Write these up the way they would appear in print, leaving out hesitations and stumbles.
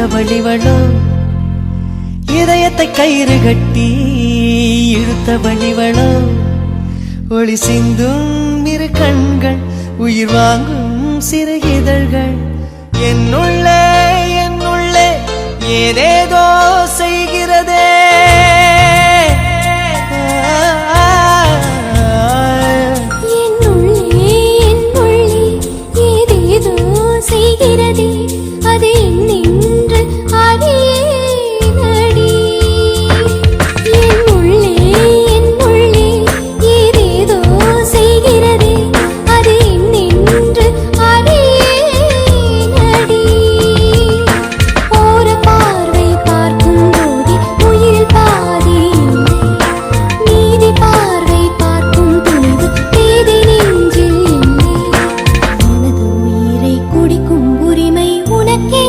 பிறந்தவளிவளோ இதயத்தை கயிறு கட்டி இழுத்தவளிவளோ ஒளி சிந்தும் இரு கண்கள் உயிர் வாங்கும் சிறு இதழ்கள் என்னுள்ளே ஏதேதோ செய்கிறதே என்னுள்ளே ஏதேதோ செய்கிறதே அது என்னென்று அறியேனடி என்னுள்ளே ஏதேதோ செய்கிறதே அது என்னென்று அறியேனடி ஓர பார்வை பார்க்கும் போதே உயிர் பாதி நீதி பார்வை பார்க்கும் துணிவு பேதை நெஞ்சில் எனது உயிரை குடிக்கும் உரிமை உனக்கே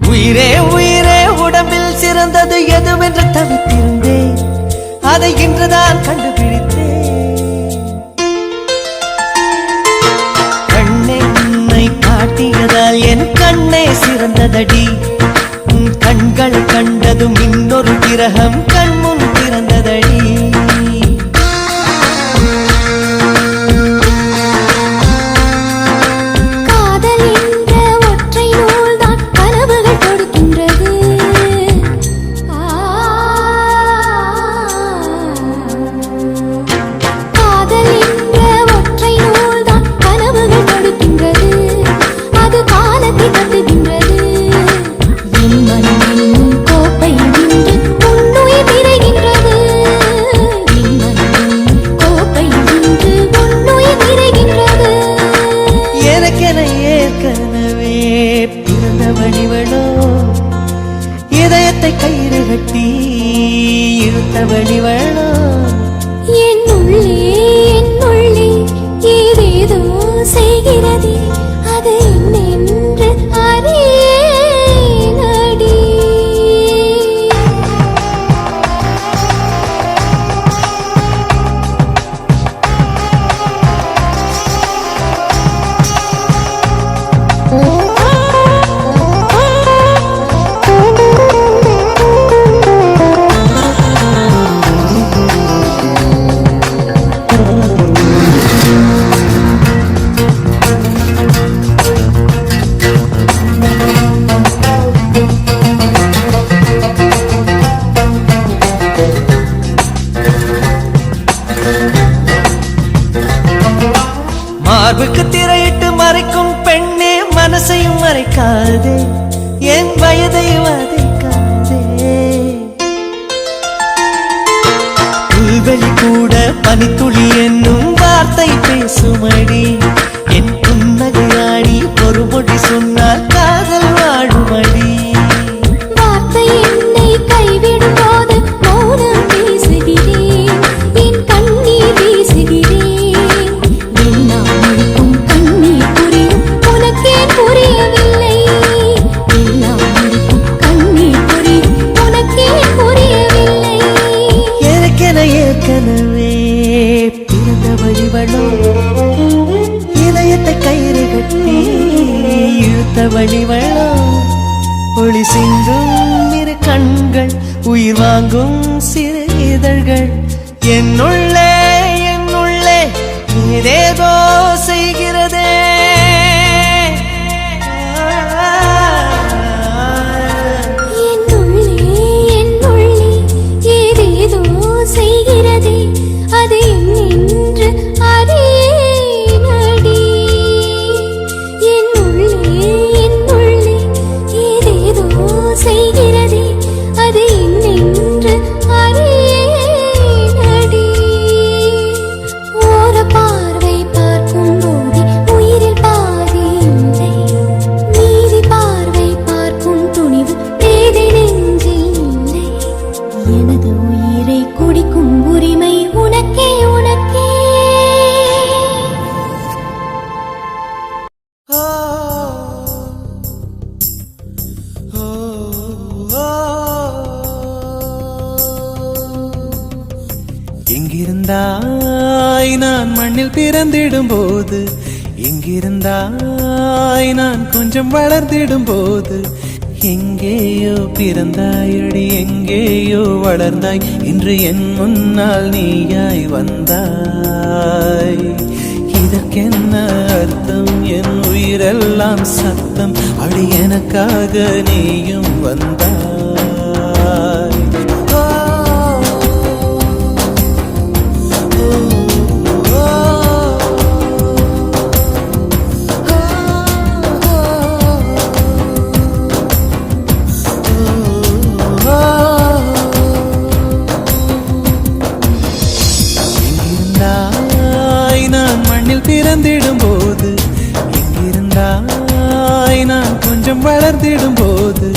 உயிரே உடம்பில் சிறந்தது எதுவென்று தவித்திருந்தேன் அதை இன்றுதான் கண்டுபிடித்தேன் கண்ணென்னை காட்டியதால் என் கண்ணே சிறந்ததடி உன் கண்களை கண்டதும் இன்னொரு கிரகம் கண்முன் பிறந்ததடி இதயத்தை கயிறு கட்டி இழுத்தவளிவளோ என்னுள்ளே ஏதேதோ செய்கிறதே அது என்னென்று அறியேனடி மார்புக்கு திரையிட்டு மறைக்கும் பெண்ணே மனசையும் மறைக்காதே என் வயதை வதைக்காதே புல்வெளி கூட பனித்துளி என்னும் வார்த்தை பேசுமடி என் புன்னகையாடி ஒரு மொழி சொன்னால் காதல் வாழுமடி வார்த்தை என்னை கைவிடும் போது மௌனம் பேசுகிறேன் என் கண்ணீர் வீசுகிறேன் ஏற்கனவே பிறந்தவளிவளோ இதயத்தை கயிறு கட்டி இழுத்தவளிவளோ ஒளி சிந்தும் இரு கண்கள் உயிர் வாங்கும் சிறு இதழ்கள் என்னுள்ளே ஏதேதோ செய்கிறதே செய்கிறதே அது என்னென்று அறியேனடி என்னுள்ளே ஏதேதோ செய்கிறதே அது என்னென்று அறியேனடி ஓர பார்வை பார்க்க குடிக்கும் உரிமை உனக்கே உனக்கே. ஓ, ஓ, ஓ. எங்கிருந்தாய் நான் மண்ணில் பிறந்திடும் போது, எங்கிருந்தாய் நான் கொஞ்சம் வளர்ந்திடும் போது, எங்கேயோ பிறந்தாயடி எங்கேயோ வளர்ந்தாய், இன்று என் முன்னால் நீயாய் வந்தாய். இதற்கென்ன அர்த்தம், என் உயிரெல்லாம் சத்தம், அடி எனக்காக நீயும் வந்தாய். பிறந்திடும் போது, எங்கிருந்தாய் நான் கொஞ்சம் வளர்ந்திடும் போது,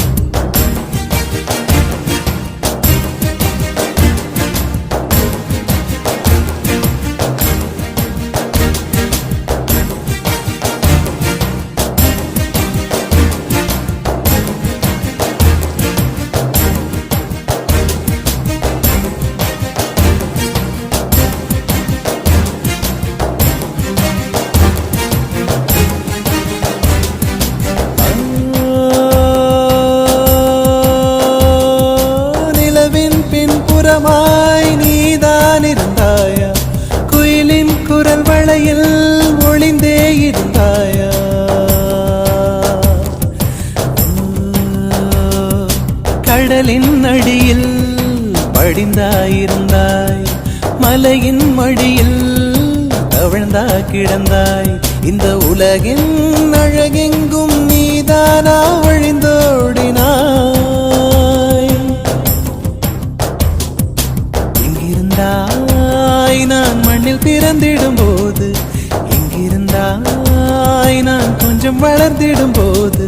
நீதான் இருந்தாயா, குயிலின் குரல் வளையில் ஒளிந்தே இருந்தாயா, கடலின் அடியில் படிந்தாயிருந்தாய், மலையின் மடியில் தவழ்ந்தா கிடந்தாய், இந்த உலகின் அழகெங்கும் நீதானா வழிந்தோடினாய். நான் மண்ணில் பிறந்திடும் போது, எங்கிருந்தாய் நான் கொஞ்சம் வளர்ந்திடும் போது,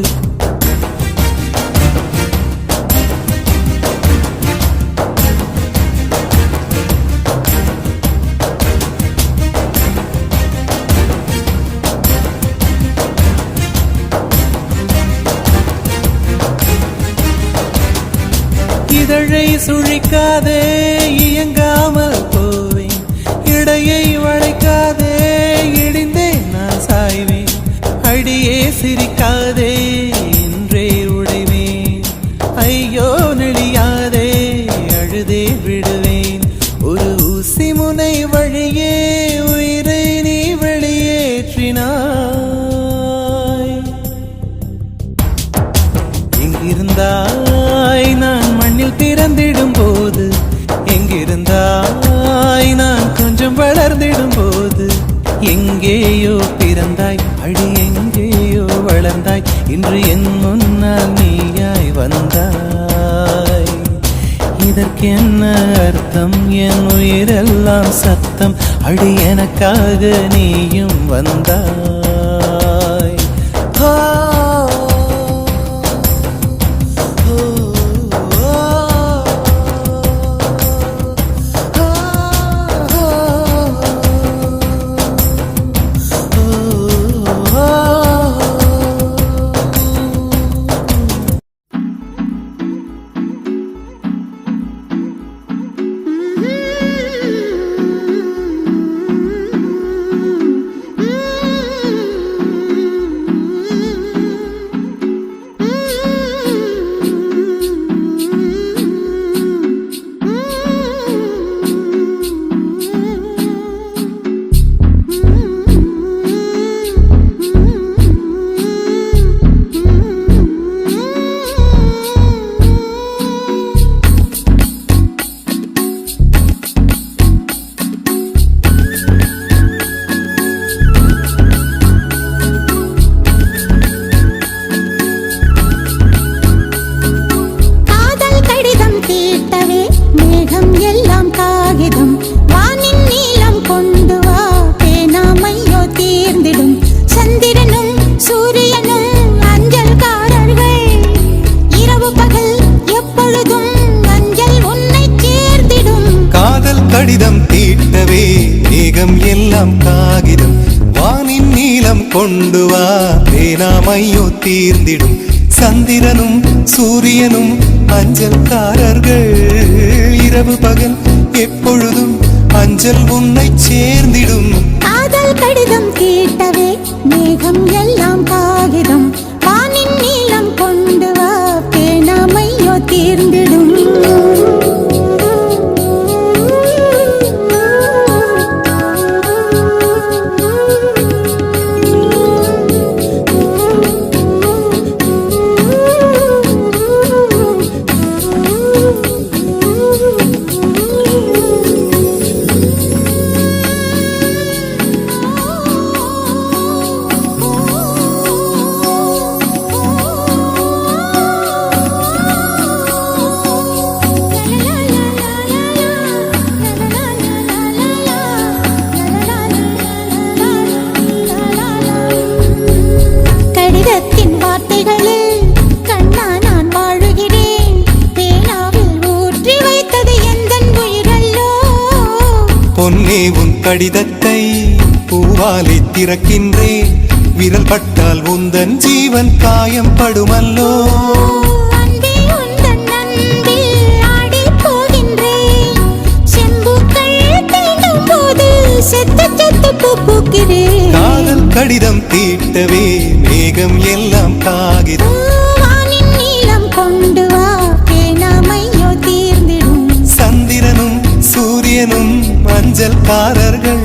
இதழை சுழிக்காதே இயங்காமல் போவேன், இடையை வளைக்காதே இடிந்தே நான் சாய்வேன், அடியே சிரிக்காதே இன்றே உடைவேன், ஐயோ நெளியாதே அழுதே விடுவேன், ஒரு ஊசி முனை வழியே உயிரை நீ வெளியேற்றினாய். எங்கிருந்தாய் நான் மண்ணில் பிறந்திடும் போது, எங்கிருந்தாய் நான் கொஞ்சம் வளர்ந்திடும் போது, எங்கேயோ பிறந்தாய் அடி எங்கேயோ வளர்ந்தாய், இன்று என் முன்னால் நீயாய் வந்தாய். இதற்கென்ன அர்த்தம், என் உயிரெல்லாம் சத்தம், அடி எனக்காக நீயும் வந்தாய். கடிதம் தீட்டவே மேகம் எல்லாம் காகிதம் வானின் நீலம் கொண்டு வா பேனாமையோ தீர்ந்திடும் சந்திரனும் சூரியனும் அஞ்சல்காரர்கள் இரவு பகல் எப்பொழுதும் அஞ்சல் உன்னை சேர்ந்திடும் காதல் கடிதம் தீட்டவே மேகம் எல்லாம் காகிதம் வானின் நீளம் கொண்டு வா பேனாமையோ தீர்ந்திடும் கடிதத்தின் வார்த்தைகளில் கண்ணா நான் வாழுகிறேன் பேனாவில் ஊற்றி வைத்தது எந்தன் உயிரல்லோ பொன்னே உன் கடிதத்தை பூவாலை திறக்கின்றேன் விரல் பட்டால் உந்தன் ஜீவன் காயம் படுமல்லோ அன்பே உந்தன் அன்பில் ஆடிப் போகின்றேன் செம்புக்கள் தீண்டும் போது செத்து செத்து பூக்கிறேன் காதல் கடிதம் தீட்டவே மேகம் எல்லாம் காகிதம் வானின் நீளம் கொண்டு வா பேனாமையோ தீர்ந்திடும் சந்திரனும் சூரியனும் அஞ்சல்காரர்கள்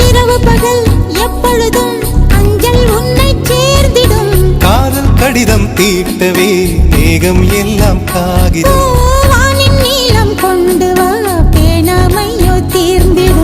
இரவு பகல் எப்பொழுதும் அஞ்சல் உன்னை சேர்ந்திடும் காதல் கடிதம் தீட்டவே மேகம் எல்லாம் காகிதம் வானின் நீளம் கொண்டு வா பேனாமையோ தீர்ந்திடும்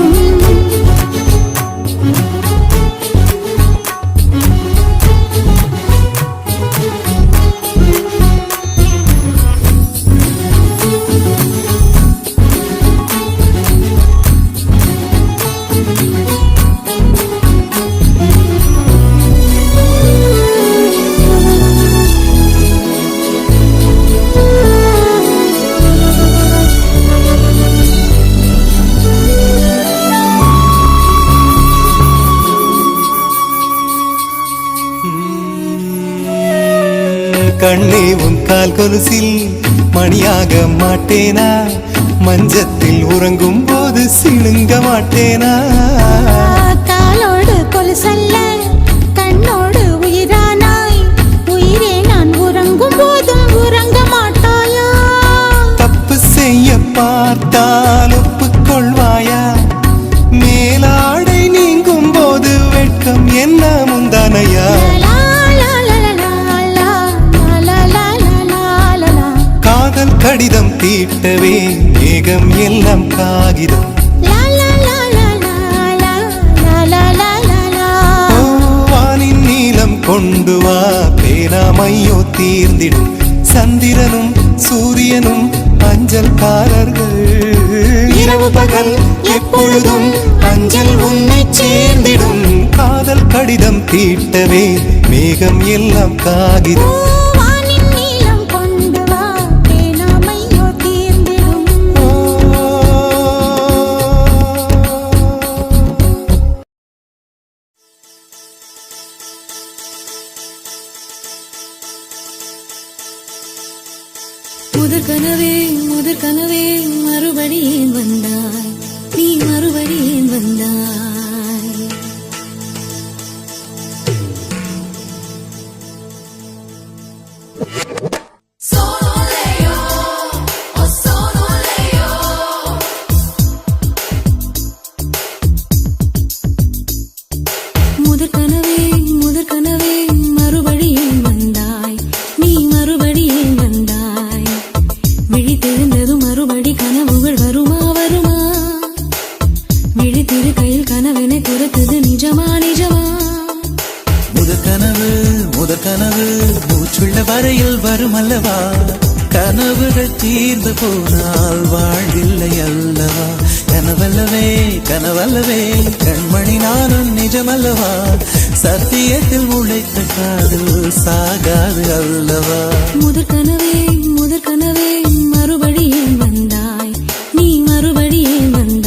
கண்ணே உன் கால் கொலுசில் மணியாக மாட்டேனா மஞ்சத்தில் உறங்கும் போது சிணுங்க மாட்டேனா காலோடு கொலுசல்ல கண்ணோடு உயிரானாய் உயிரே நான் உறங்கும் போதும் உறங்க மாட்டாயா தப்பு செய்ய பார்த்தால் ஒப்புக்கொள்வாயா மேலாடை நீங்கும் போது வெட்கம் என்ன முந்தானையா காதல் கடிதம் தீட்டவே மேகம் எல்லாம் காகிதம் வானின் நீளம் கொண்டு வா பேனாமையோ தீர்ந்திடும் சந்திரனும் சூரியனும் அஞ்சல்காரர்கள் இரவு பகல் எப்பொழுதும் அஞ்சல் உன்னை சேர்ந்திடும் காதல் கடிதம் தீட்டவே மேகம் எல்லாம் காகிதம் முதற் கனவே மறுபடி ஏன் வந்தாய் நீ மறுபடி ஏன் வந்தாய் முதற் கனவே மறுபடி ஏன் வந்தாய் நீ மறுபடி ஏன் வந்தாய் விழித்தெழுந்ததும் மறுபடி கனவுகள் வருமா வருமா விழித்திரு கையில் கனவென குறைத்தது நிஜமா நிஜமா முதற் கனவு மூச்சுள்ள வரையில் வரும் அல்லவா கனவுகள் தீர்ந்து போனால் வாழ்வில்லை அல்லவா கனவல்லவே கண்மணி நானும் நிஜமல்லவா சத்தியத்தில் உழைத்த காதல் சாகாது அல்லவா முதற் கனவே மறுபடி ஏன் வந்தாய் நீ மறுபடி ஏன் வந்தாய்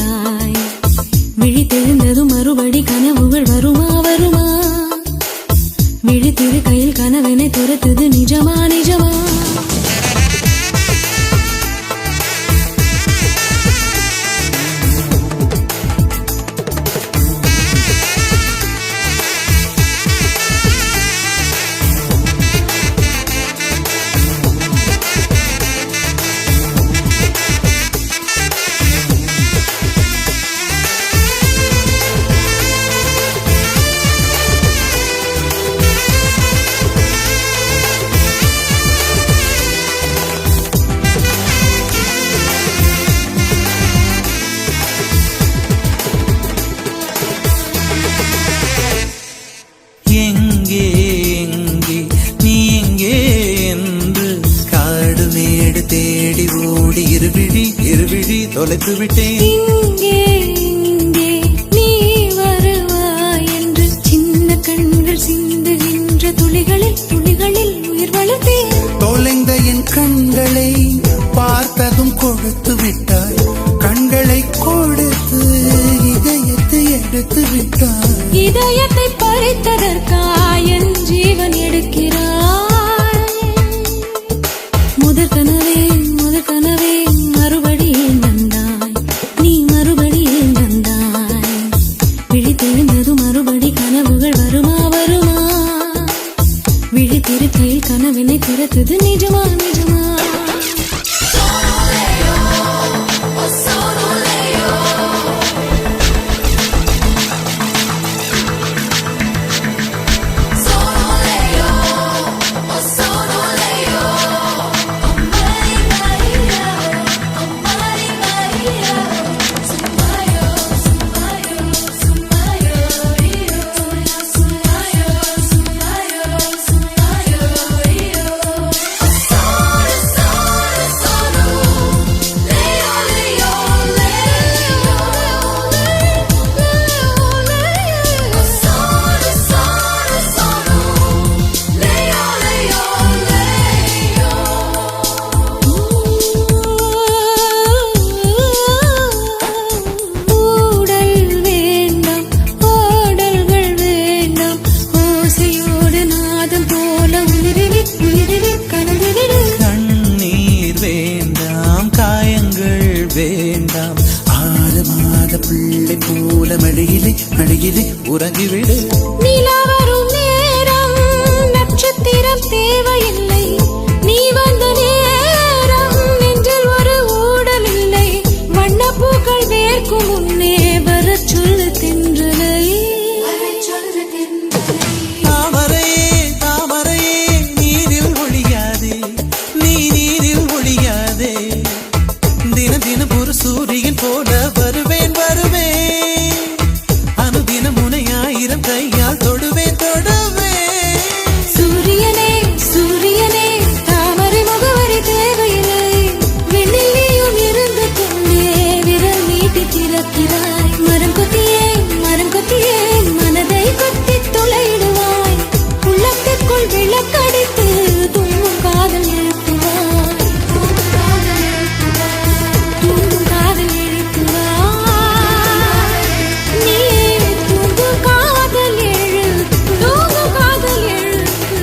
கனவினை துரத்துது நிஜமா நிஜமா எங்கே எங்கே நீ எங்கே என்று காடு மேடு தேடி ஓடி இருவிழி தொலைத்து விட்டேன். இங்கே இங்கே நீ வருவாய் என்று சின்ன கண்கள் சிந்துகின்ற துளிகளில் உயிர் வளர்த்தேன். தொலைந்த என் கண்களை பார்த்ததும் கொடுத்து விட்டாய், கண்களை கொடுத்து இதயத்தை எடுத்து விட்டாய். இதயத்தை பறித்ததற்காய் என் ஜீவன் எடுக்கிறாய். முதற் கனவே மறுபடியும் வந்தாய், நீ மறுபடியும் வந்தாய். விழித்தெழுந்ததும் மறுபடி கனவுகள் வருமா வருமா? விழித்திருக்கையில் கனவினை துரத்துது நிஜமா நிஜமா. வேண்டாம், 6 மாத பிள்ளை போல மடியிலே உறங்கிவிடு. நிலா வரும் நேரம் நட்சத்திரம் தேவையில்லை, நீ வந்த நேரம் நெஞ்சில் ஒரு ஊடல் இல்லை. வண்ணப்பூக்கள் வேர்க்கும் முன்னே வரச் சொல்லு தென்றலை. தாமரையே நீரில் ஒழியாதே, நீ நீரில் ஒழியாதே. தினம் ஒரு சூரியன் போல வருவேன் அனுதினம் உன்னை 1000 கையால் தொடுவேன். சூரியனே தாமரை முகவரி தேவையில்லை, வெண்ணில் நீயும் இருந்து கொண்டே விரல் நீட்டி திறக்கிறாய். மரம் கொத்தியே மனதை கொத்தி துளையிடுவாய். உள்ளத்திற்குள் விளக்கடித்து தும்மும் காதல் எழுப்புவாய். நீ தூங்கும் காதல் எழுப்புவாய்.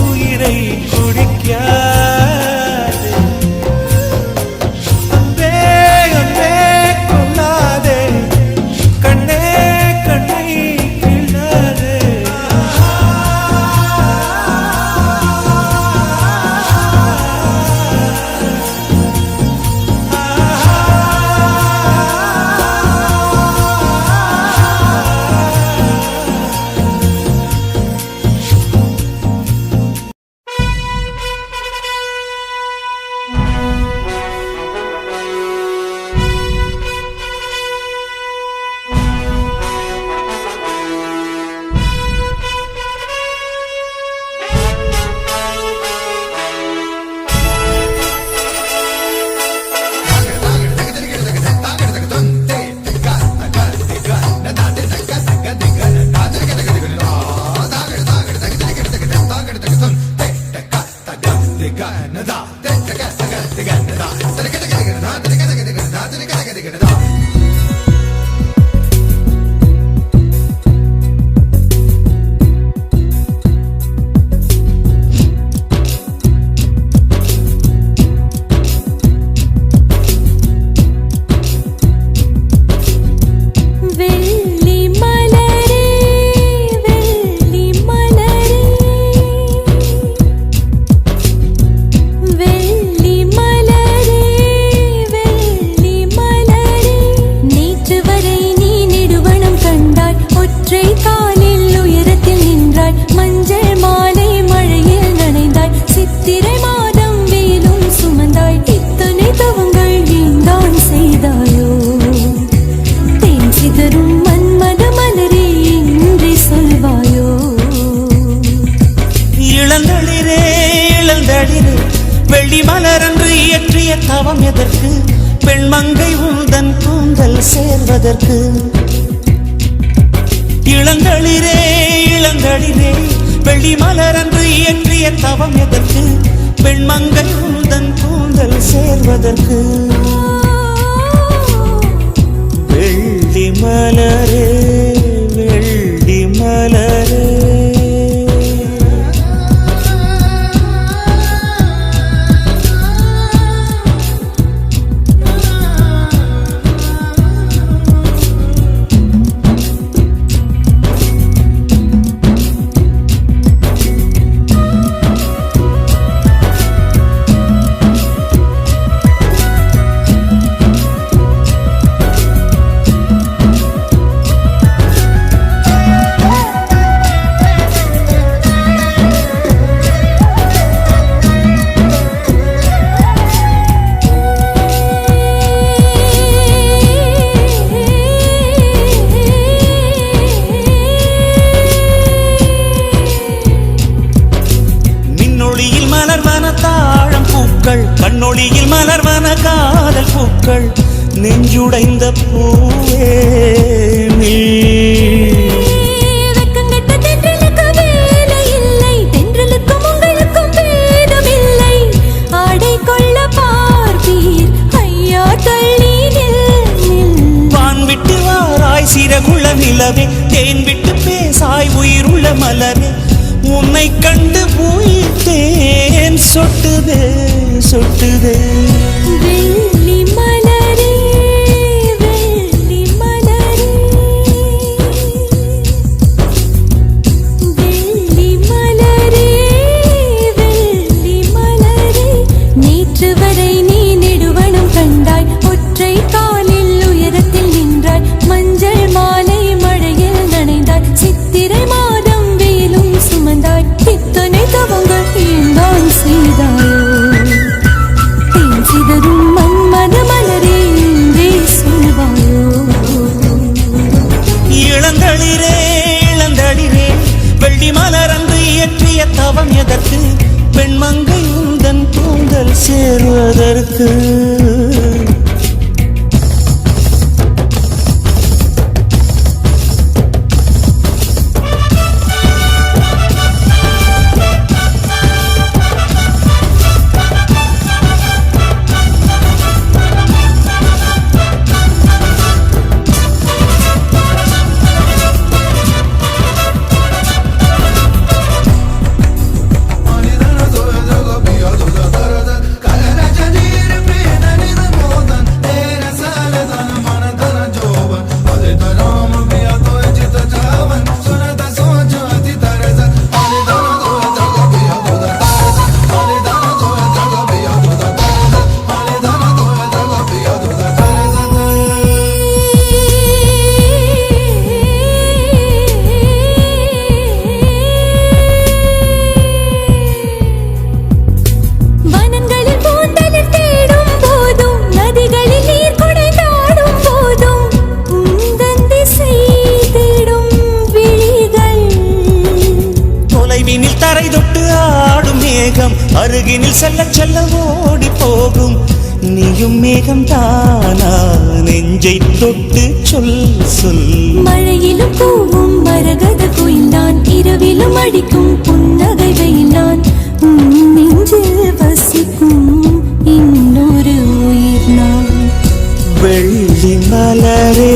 உயிரை குடிக்காது. அன்பே அன்பே கொள்ளாதே, கண்ணே கண்ணை கிள்ளாதே. வெள்ளி மலரன்று இயற்றிய தவம் எதற்கு? பெண்மங்கை உந்தன் கூந்தல் சேர்வதற்கு. இளந்தளிரே இளந்தளிரே வெள்ளி மலரன்று இயற்றிய தவம் எதற்கு? பெண்மங்கை உந்தன் கூந்தல் சேர்வதற்கு. வெள்ளி மலரே வெள்ளி மலரே கண்ணொளியில் மலர்வன காதல் பூக்கள். நெஞ்சுடைந்த பூவே வெக்கங்கட்ட தென்றலுக்கு வேலை இல்லை, தென்றலுக்கும் உங்களுக்கும் பேதம் இல்லை. ஆடை கொள்ள பார்ப்பீர் ஐயா தள்ளி வான் விட்டு வாராய் சிறகுள்ள நிலவே, தேன் விட்டு பேசாய் உயிருள்ள மலரே. உன்னை கண்டு உயிர்த்தேன் சொட்டுதே சொட்டுதே. வெள்ளி மலரே வெள்ளி மலரே வெள்ளி மலரே வெள்ளி மலரே. நேற்று வரை நீ நெடுவனம் கண்டாய், ஒற்றை காலில் உயரத்தில் நின்றாய். மஞ்சள் மாலை மழையில் நனைந்தாய், சித்திரை மாதம் வெயிலும் சுமந்தாய். இத்தனை தவங்கள் ஏந்தான் செய்தாயோ? சிதறும் மன்மத மலரே என்றே சொல்வாயோ? இளந்தளிரே இளந்தளிரே வெள்ளி மலரன்று இயற்றிய தவம் எதற்கு? பெண்மங்கை உந்தன் கூந்தல் சேர்வதற்கு. மேகம் அருகினில் செல்ல செல்ல ஓடி போகும். நீயும் மேகம் தானா நெஞ்சை தொட்டு சொல் சொல். மழையிலும் பூவும் மரகத குயில் நான், இரவிலும் அடிக்கும் புன்னகை வெயில் நான். நெஞ்சில் வசிக்கும் இன்னொரு உயிர் நான். வெள்ளி மலரே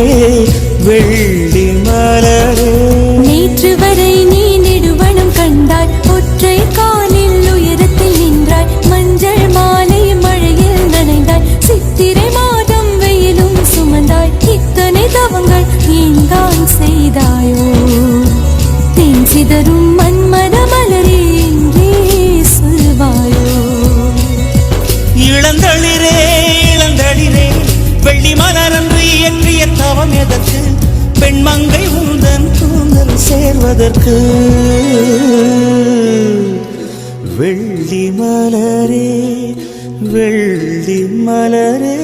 வெள்ளி மலரே, நேற்று வரை நீ நெடுவனம் கண்டாய், ஒற்றை காலில் உயரத்தில் நின்றாய். மஞ்சள் மாலை மழையில் நனைந்தாய், சித்திரை மாதம் வெயிலும் சுமந்தாய். இத்தனை தவங்கள் ஏன்தான் செய்தாயோ? தென் சிதறும் மன்மத மலரே எங்கே சொல்வாயோ? இளந்தளிரே இளந்தளிரே, வெள்ளி மலரன்று இயற்றிய தவம் எதற்கு? பெண்மங்கை உந்தன் கூந்தல் சேர்வதற்கு. வெள்ளி மலரே வெள்ளி மலரே.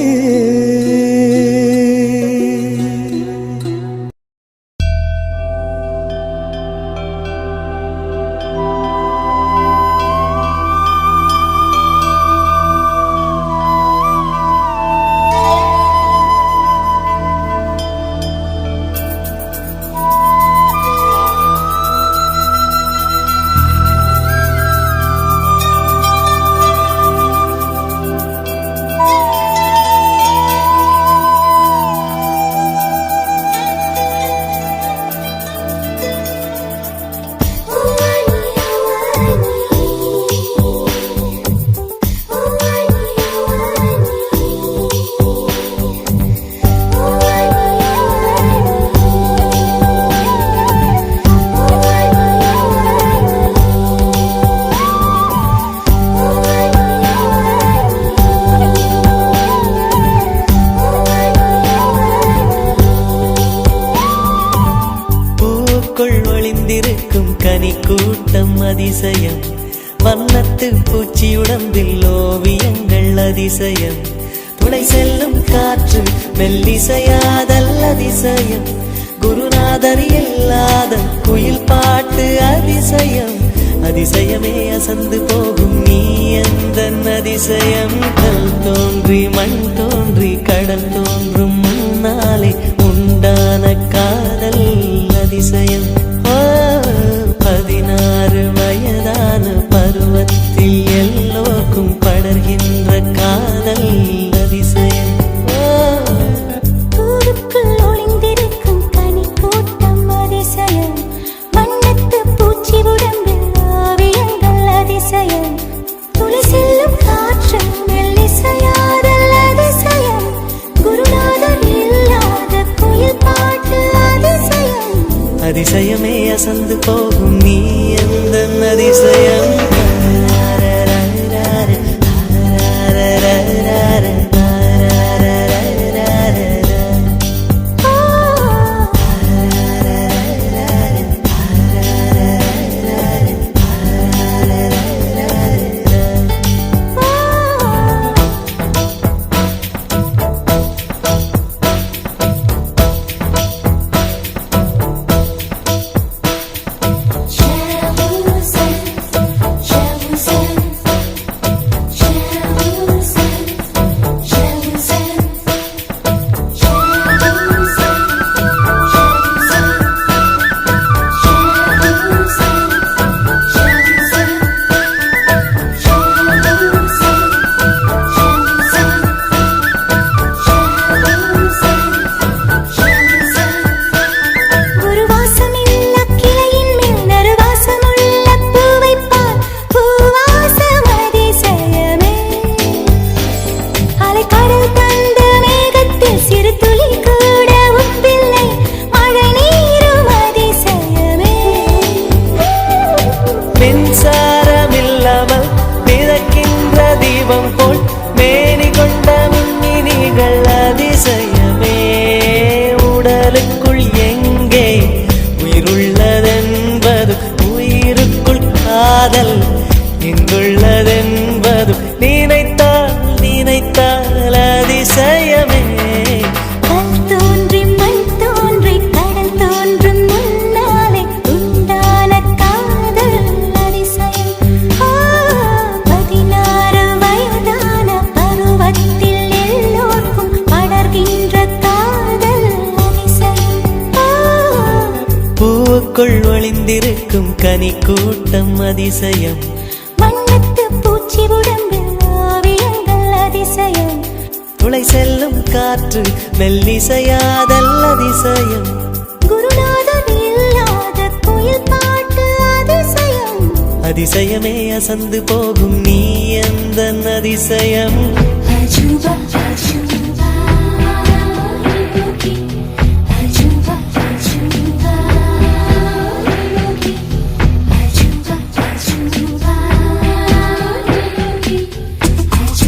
கூட்டம் அதிசயம், வண்ணத்து பூச்சி உடம்பில் ஓவியங்கள் அதிசயம். துணை செல்லும் காற்று மெல்லிசையாதல் அதிசயம். குருநாதர் இல்லாத குயில் பாட்டு அதிசயம். அதிசயமே அசந்து போகும் நீ எந்தன் அதிசயம். கல் தோன்றி மண் தோன்றி கடல் தோன்றும் முன்னாலே உண்டான காதல் அதிசயம். 16 வயதான பருவத்தில் எல்லோருக்கும் படர்கின்ற காதல் அதிசயம். பூவுக்குள் ஒளிந்திருக்கும் கனி கூட்டம் அதிசயம். வண்ணத்து பூச்சி உடம்பில் ஓவியங்கள் அதிசயம். துளி செல்லும் காற்று மெல்லிசையாதல் அதிசயம். குருநாதர் இல்லாத குயில் பாட்டு அதிசயம். அதிசயமே அசந்து போகும் நீ எந்தன் அதிசயம். எங்குள்ளதென்பது நினைத்தால் நினைத்தால் அதிசயமே. கல் தோன்றி மண் தோன்றி கடல் தோன்றும் முன்னாலே உண்டான காதல் அதிசயம். ஒளிந்திருக்கும் கனி கூட்டம் அதிசயம். வண்ணத்து பூச்சி உடம்பில் ஓவியங்கள் அதிசயம். துளை செல்லும் காற்று மெல்லிசையாதல் அதிசயம். குருநாதர் இல்லாத குயில் பாட்டு அதிசயம். அதிசயமே அசந்து போகும் நீ எந்த அதிசயம். அஜூபா அஜூபா அஜூபா அஜூபா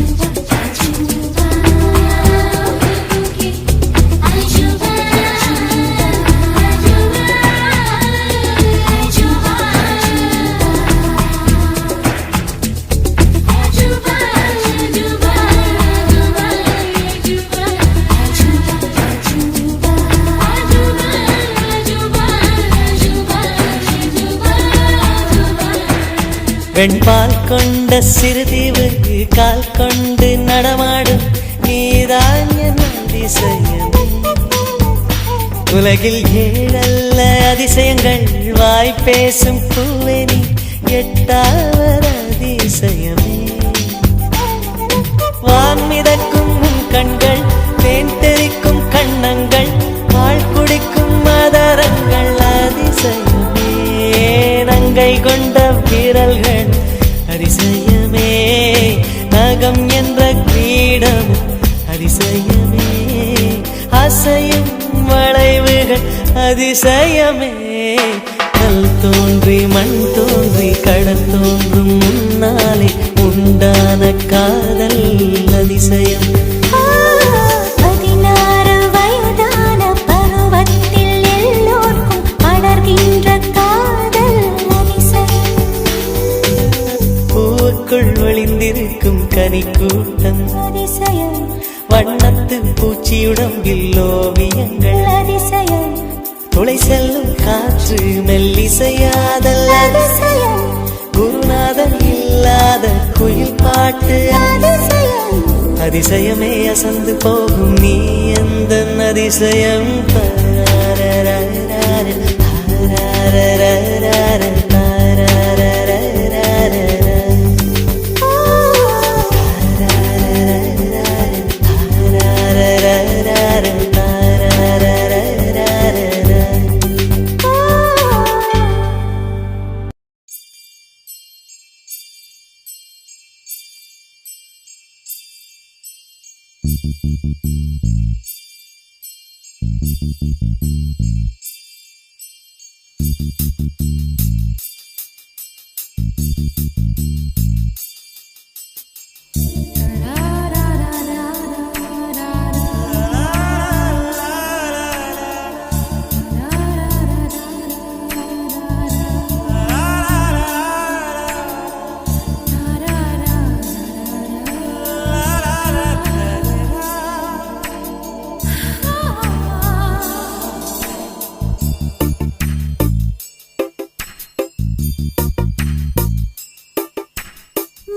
அஜூபா அஜூபா வெண்பால் கொண்ட சிறுதீவுக்கு கால் கொண்டு நடமாடும் நீதான் என் அதிசயம். உலகில் ஏழல்ல அதிசயங்கள் வாய் பேசும் பூவெனி எட்டாவது அதிசயமே. வான் மிதக்கும் கண்கள் தேன் தெறிக்கும் கண்ணங்கள் பால் குடிக்கும் மதரங்கள் அதிசயமே. நங்கை கொண்ட விரல்கள் அதிசயமே. நகம் என்ற கிரீடம் அதிசயமே. அசையும் வளைவுகள் அதிசயமே. கல் தோன்றி மண் தோன்றி கடல் தோன்றும் முன்னாலே உண்டான காதல் அதிசயம். 16 வயதான பருவத்தில் எல்லோர்க்கும் படர்கின்ற காதல் அதிசயம். பூவுக்குள் ஒளிந்திருக்கும் கனி கூட்டம் அதிசயம். வண்ணத்து பூச்சியுடம்பில் ஓவியங்கள் அதிசயம். துளை செல்லும் காற்று மெல்லிசையாதல் அதிசயம். குருநாதன் இல்லாத குயில் பாட்டு அதிசயம். அதிசயமே அசந்து போகும் நீ எந்த அதிசயம்.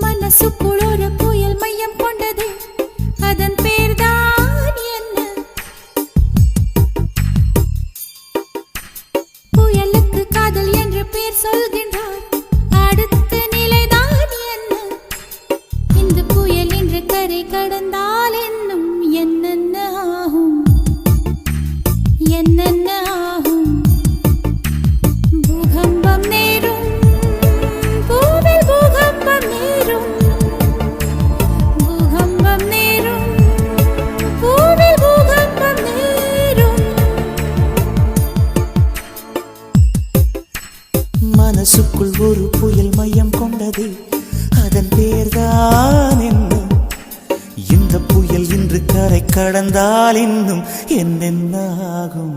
மனசுக்குள் ஒரு புயல் மையம் கொண்டது, அதன் பேர்தான் என்ன? புயலுக்கு காதல் என்று பேர் சொல்கின்றார், அடுத்த நிலைதான் என்ன? இந்த புயல் என்று கரை கடந்தால் என்னும் என்னென்ன ஆகும், என்னென்ன ஆகும்? பூகம்பம் நேரும், பூவில் பூகம்பம் நேரும், பூகம்பம் நேரும், பூவில் பூகம்பம் நேரும். மனசுக்குள் ஒரு புயல் மையம் கொண்டது, அதன் பேர்தான் என்ன? இந்த புயல் இன்று கரை கடந்தால் இன்னும் என்னென்ன ஆகும்?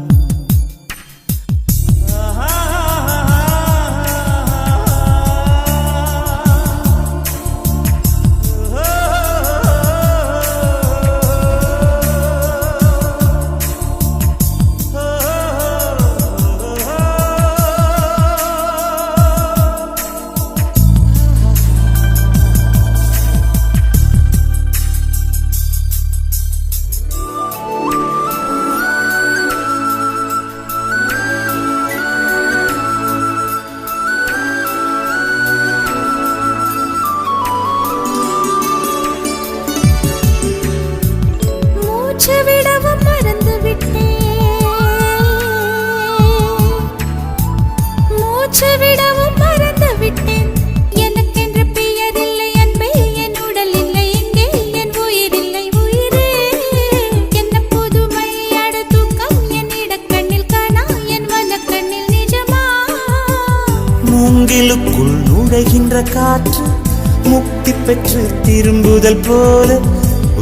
முக்தி பெற்று திரும்புதல் போல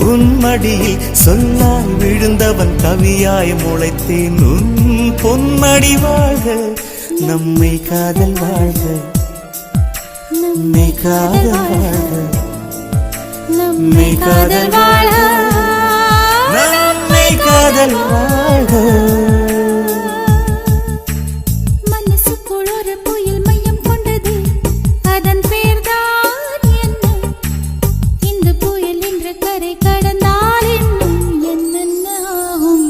உன் மடியில் சொல்லாய் விழுந்தவன் கவியாய் முளைத்தேன் உன் பொன்மடி வாழ்க நம்மை காதல் வாழ்க நம்மை காதல் வாழ்க நம்மை காதல் வாழ்க நம்மை காதல் வாழ்க மனசுக்குள் ஒரு புயல் மையம் கொண்டது அதன் பேர்தான் என்ன இந்த புயல் என்ற கரை கடந்தால் இன்னும் என்னென்ன ஆகும்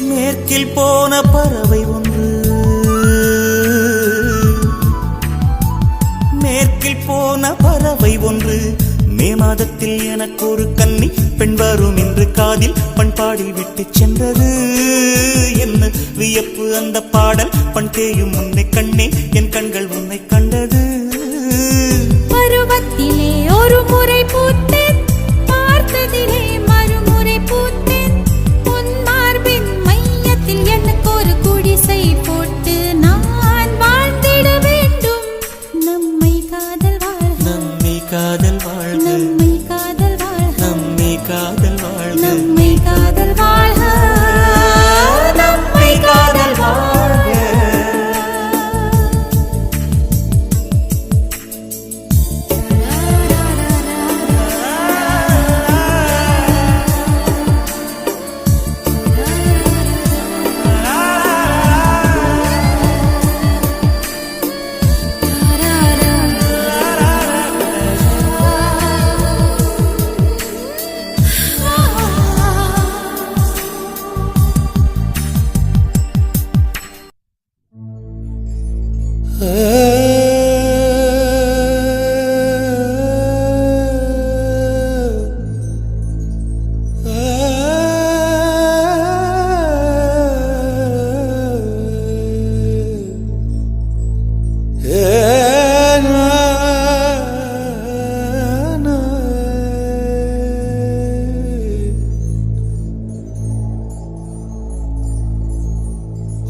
மேற்கில் போன பறவை ஒன்று மேற்கில் போன பறவை ஒன்று மே மாதத்தில் எனக்கு ஒரு கன்னி பெண் வரும் என்று காதில் பண்பாடி விட்டு சென்றது என்ன வியப்பு அந்த பாடல் பண் தேயும் உன்னை கண்ணே என் கண்கள் உன்னை கண்டது பருவத்திலே ஒரு முறை பூத்தேன் பார்த்ததிலே மறுமுறை பூத்தேன் உன் மார்பின் மையத்தில் எனக்கு ஒரு குடிசை போட்டு நான் வாழ்ந்திட வேண்டும் நம்மை காதல் வாழ்க நம்மை காதல் வாழ்க நம்மை காதல் வாழ்க நம்மை காதல் வாழ்க நம்மை காதல் வாழ்க நம்மை காதல் வாழ்க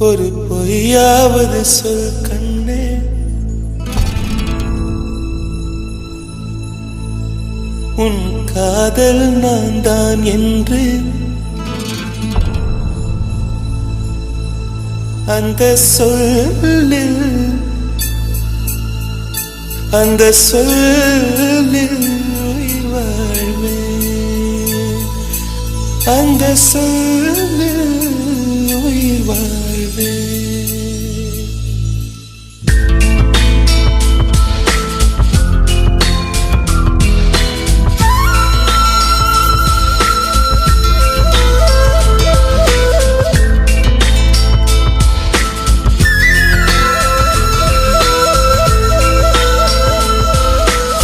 ஒரு பொய்யாவது சொல் கண்ணே உன் காதல் நான் தான் என்று அந்த சொல்லில் உயிர் வாழ்வேன் அந்த சொல்லில் உயிர் வாழ்வேன்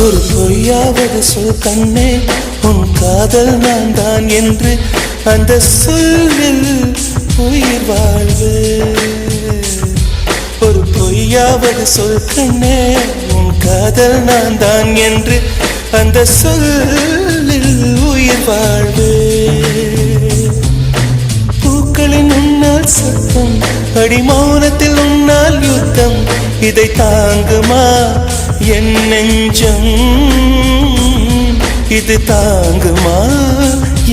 ஒரு பொய்யாவது சொல் கண்ணே உன் காதல் நான் தான் என்று அந்த சொல்லில் உயிர் வாழ்வு ஒரு பொய்யாவது சொல் கண்ணே உன் காதல் நான் தான் என்று அந்த சொல்லில் உயிர் வாழ்வு பூக்களின் உன்னால் சத்தம் அடிமௌனத்தில் உன்னால் யுத்தம் இதை தாங்குமா என் நெஞ்சம் இது தாங்குமா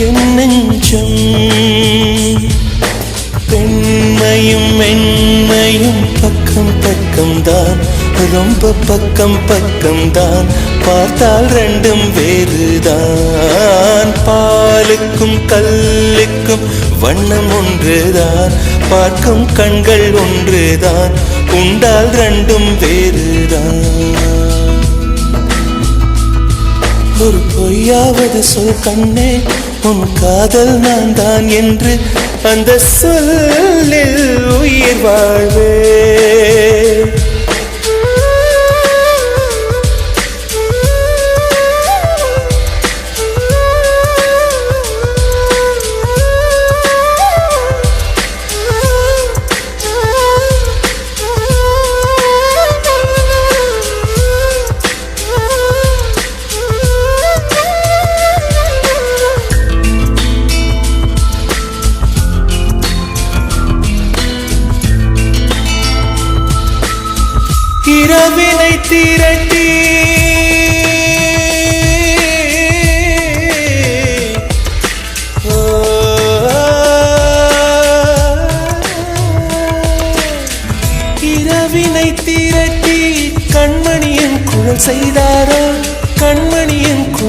என் நெஞ்சம் பெண்மையும் மென்மையும் பக்கம் பக்கம்தான் ரொம்ப பக்கம் பக்கம்தான் பார்த்தால் ரெண்டும் வேறுதான் பாலுக்கும் கல்லுக்கும் வண்ணம் ஒன்றுதான் பார்க்கும் கண்கள் ஒன்றுதான் உண்டால் ரெண்டும் வேறுதான் ஒரு பொய்யாவது சொல் கண்ணே உன் காதல் நான் தான் என்று அந்த சொல்லில் உயிர் வாழ்வே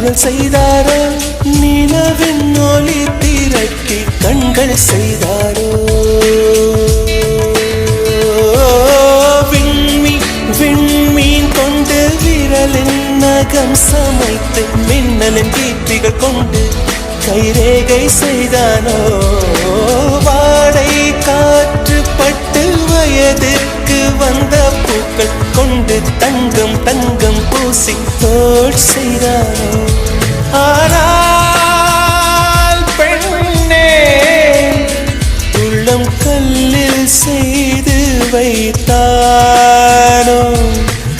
காதல் செய்தாரோ நிலவின் ஒளி திரட்டி கண்கள் செய்தாரோ விண்மீன் கொண்டு விரலின் நகம் சமைத்து மின்னலின் கீர்த்திகள் கொண்டு கைரேகை செய்தானோ வாடை காற்று பட்டு வயதிற்கு வந்த பூக்கள் கொண்டு தங்கம் தங்கம் பூசி தோல் செய்தானோ ஆனால் பெண்ணே உள்ளம் கல்லில் செய்து வைத்தானோ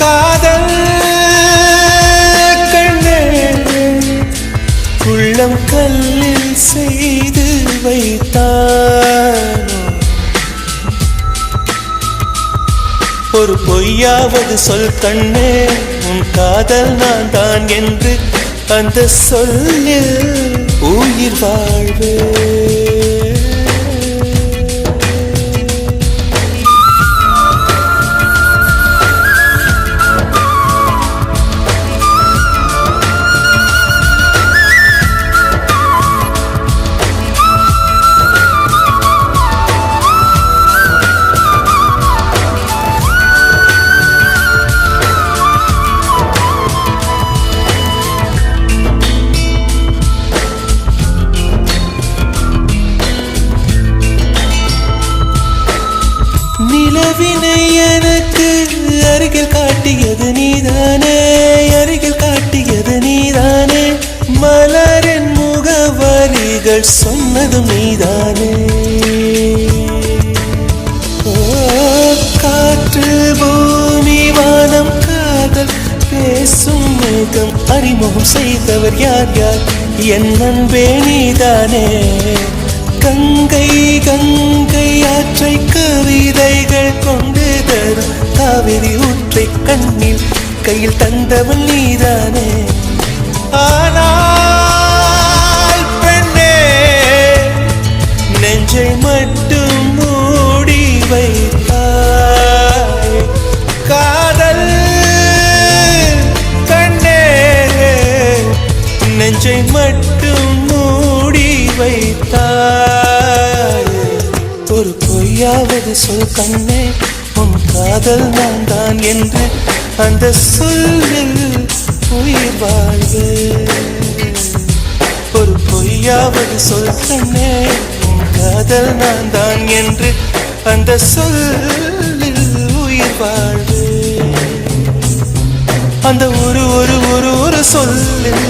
காதல் கண்ணே உள்ளம் கல்லில் செய்து வைத்தானோ ஒரு பொய்யாவது சொல் கண்ணே உன் காதல் நான் தான் என்று அந்த சொல்லில் உயிர் வாழ்வே நிலவினை எனக்கு அருகில் காட்டியது நீதானே அருகில் காட்டியது நீதானே மலரின் முகவரிகள் சொன்னதும் நீதானே காற்று பூமி வானம் காதல் பேசும் மேகம் அறிமுகம் செய்தவர் யார் யார் என் அன்பே நீதானே கங்கை கங்கை ஆற்றை கவிதைகள் கொண்டு தரும் காவிரி ஊற்றை கண்ணில் கையில் தந்தவன் நீதானே ஆனால் பெண்ணே நெஞ்சை மட்டும் மூடி வைத்தாய் காதல் கண்ணே நெஞ்சை மட்டும் மூடி வைத்தாய் ஒரு பொய்யாவது சொல் கண்ணே உன் காதல் நான் தான் என்று அந்த சொல்லில் உயிர் வாழ்வு ஒரு பொய்யாவது சொல் கண்ணே உன் காதல் நான் தான் என்று அந்த சொல்லில் உயிர் வாழ்வு அந்த ஒரு ஒரு ஒரு ஒரு சொல்லில்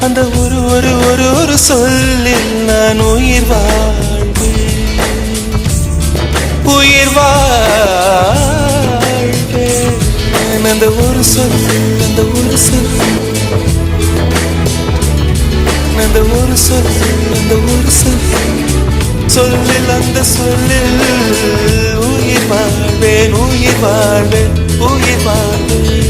அந்த ஒரு ஒரு ஒரு ஒரு சொல்லில் நான் உயிர் வாழ்வேன் உயிர் வாழ்வேன் அந்த ஒரு சொல்லில் அந்த ஒரு சொல்லில் அந்த ஒரு சொல்லில் அந்த ஒரு சொல்லில் அந்த சொல்லில் உயிர் வாழ்வேன் உயிர் வாழ்வேன் உயிர் வாழ்வேன்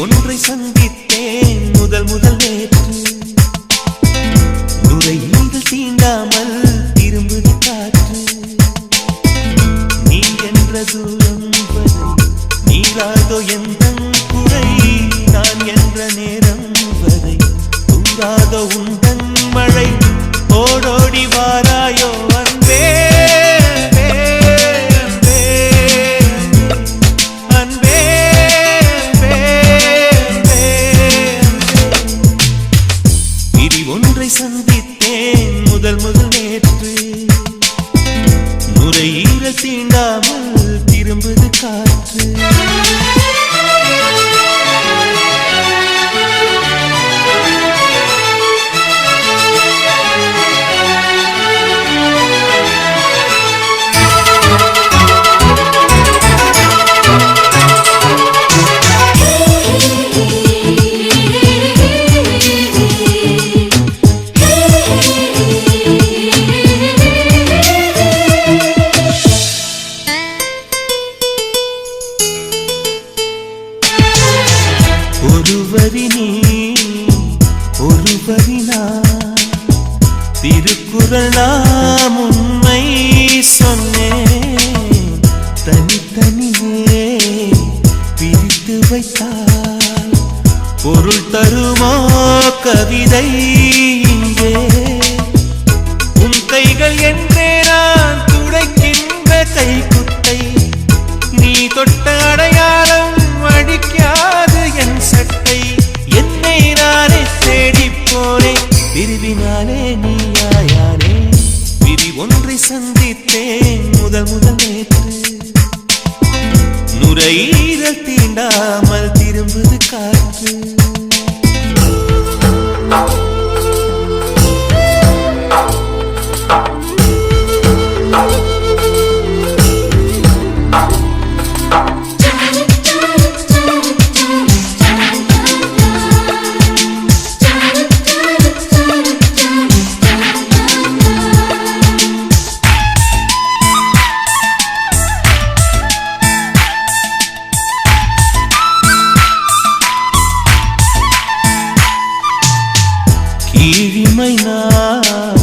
ஒன்றை சந்தித்தேன் முதல் முதல் நேற்று நுரையீரல் தீண்டாமல் திரும்புது காற்று நீ என்ற தூரம் வரை நீராதோ எந்த குறை நான் என்ற நேரம் வரை தூராதோ உந்தன் மழை ஓடோடி வாராயோ அன்பே சந்தித்தேன் முதல் முதல் நேற்று நுரையீரல் தீண்டாமல் திரும்புது காற்று சந்தித்தேன் முதல் நேற்று. நுரையீரல் தீண்டாமல் திரும்புது காற்று. கீழிமை நான்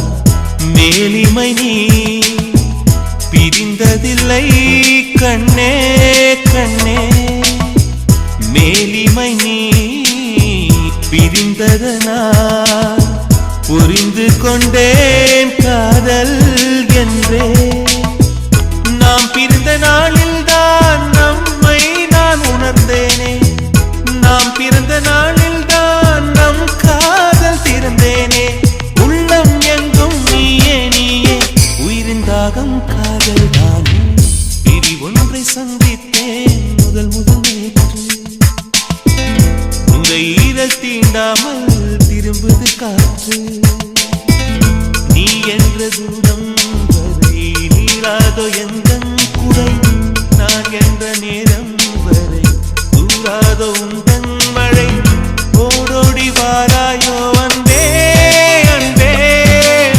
மேலிமை நீ பிரிந்ததில்லை கண்ணே கண்ணே. மேலிமை நீ பிரிந்ததனால் புரிந்து கொண்டேன் காதல் என்றே. நாம் பிரிந்த நாளில் தான் நம்மை நான் உணர்ந்தேனே. நாம் பிறந்த நாளில் தான் நம் காதல் திறந்தேனே. உள்ளம் எங்கும் நீயே நீயே உயிரின் தாகம் காதல் தானே. பிரி ஒன்றை சந்தித்தேன் முதல் நேற்று. நுரையீரல் தீண்டாமல் திரும்புது காற்று. நீ என்ற தூரம் வரை நீளாதோ எந்தன் குறை. நான் என்ற நேரம் வரை தூராதோ உந்தன் மழை. ஓடோடி வாராயோ அன்பே அன்பே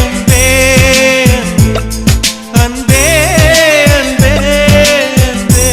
அன்பே அன்பே அன்பே அன்பே.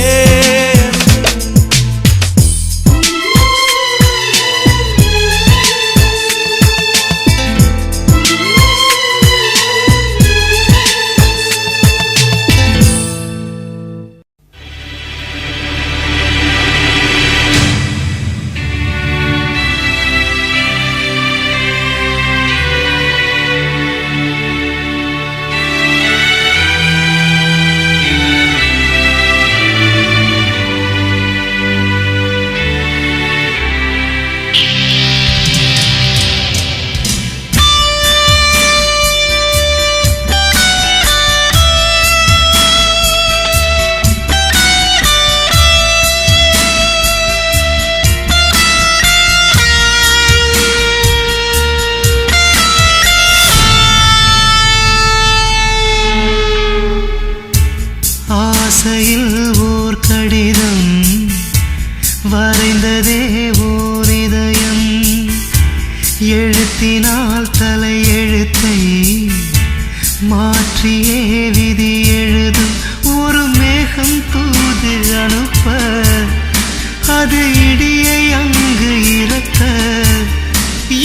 ஆசையில் ஓர் கடிதம் வரைந்ததே ஓர் இதயம். எழுத்தினால் தலையெழுத்தை மாற்றியே விதி எழுதும் ஒரு மேகம் தூது அனுப்ப. அது இடியை அங்கு இறக்க.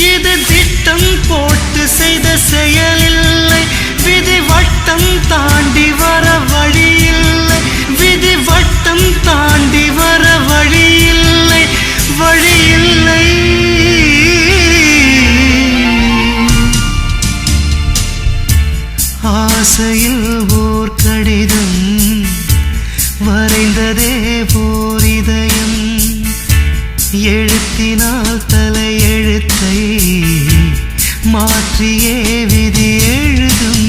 இது திட்டம் போட்டு செய்த செயலில்லை. விதி வட்டம் தாண்டி வர வழியில்லை. விதி வட்டம் தாண்டி வர வழியில்லை வழியில்லை. ஆசையில் ஓர் கடிதம் வரைந்ததே ஓர் இதயம். எழுத்தினால் தலையெழுத்தை மாற்றியே விதி எழுதும்.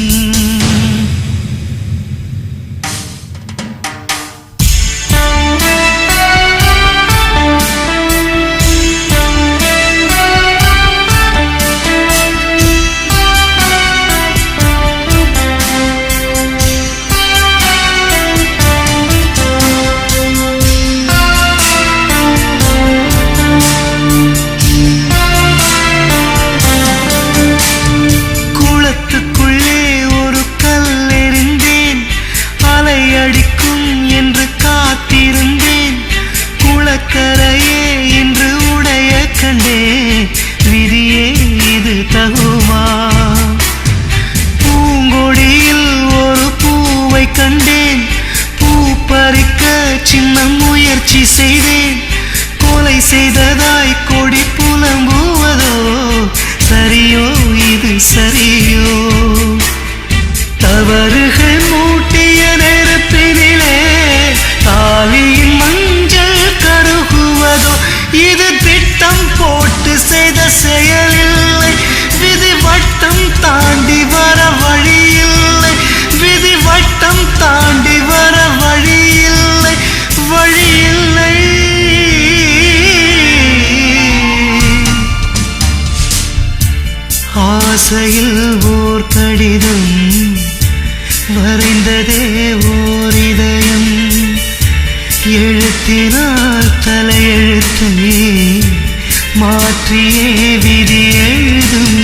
செய்தேன் கொலை செய்ததாய் கொடி புலம்புவதோ சரியோ இது சரியோ தவறுகள் மூட்டிய நெருப்பினிலே தாலியின் மஞ்சள் கருகுவதோ இது திட்டம் போட்டு செய்த செயலில்லை விதி வட்டம் தாண்டி வர வழியில்லை விதி ஆசையில் ஓர் கடிதம் வரைந்ததே ஓர் இதயம் எழுத்தினால் தலையெழுத்தை மாற்றியே விதி எழுதும்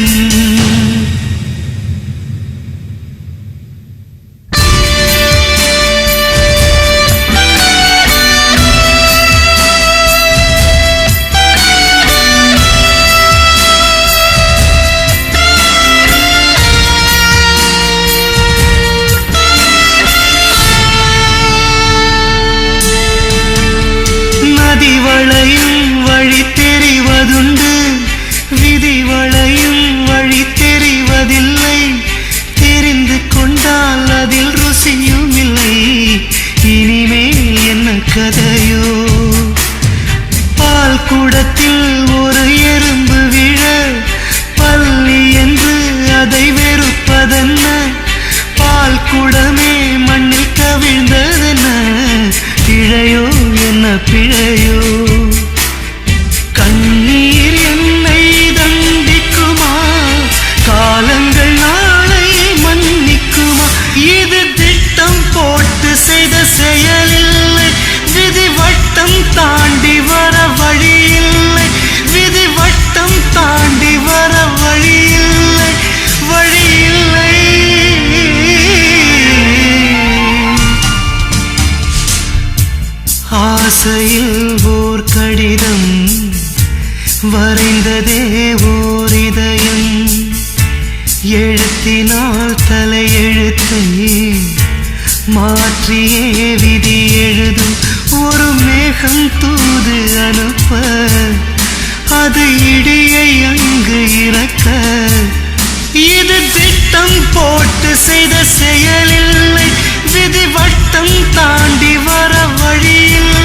நதி வளையும் வழி தெரிவதுண்டு விதி வளையும் வழி தெரிவதில்லை தெரிந்து கொண்டால் அதில் ருசியும் இல்லை இனிமேல் என்ன கதையோ பால் குடத்தில் ஒரு எறும்பு விழ பள்ளி என்று அதை வெறுப்பதென்ன பால் குடமே மண்ணில் கவிழ்ந்ததென்ன பிழையோ என்ன பிழையோ கண்ணீர் என்னை தண்டிக்குமா காலங்கள் நாளை மன்னிக்குமா இது திட்டம் போட்டு செய்த செயலில்லை விதி வட்டம் தாண்டி வர வழியில்லை விதி வட்டம் தாண்டி வர வழியில்லை வழியில்லை ஆசையில் ஓர் கடிதம் வரைந்ததே ஓர் இதயம் எழுத்தினால் தலையெழுத்தை மாற்றியே விதி எழுதும் ஒரு மேகம் தூது அனுப்ப அது இடியை அங்கு இறக்க இது திட்டம் போட்டு செய்த செயலில்லை விதி வட்டம் தாண்டி வர வழியில்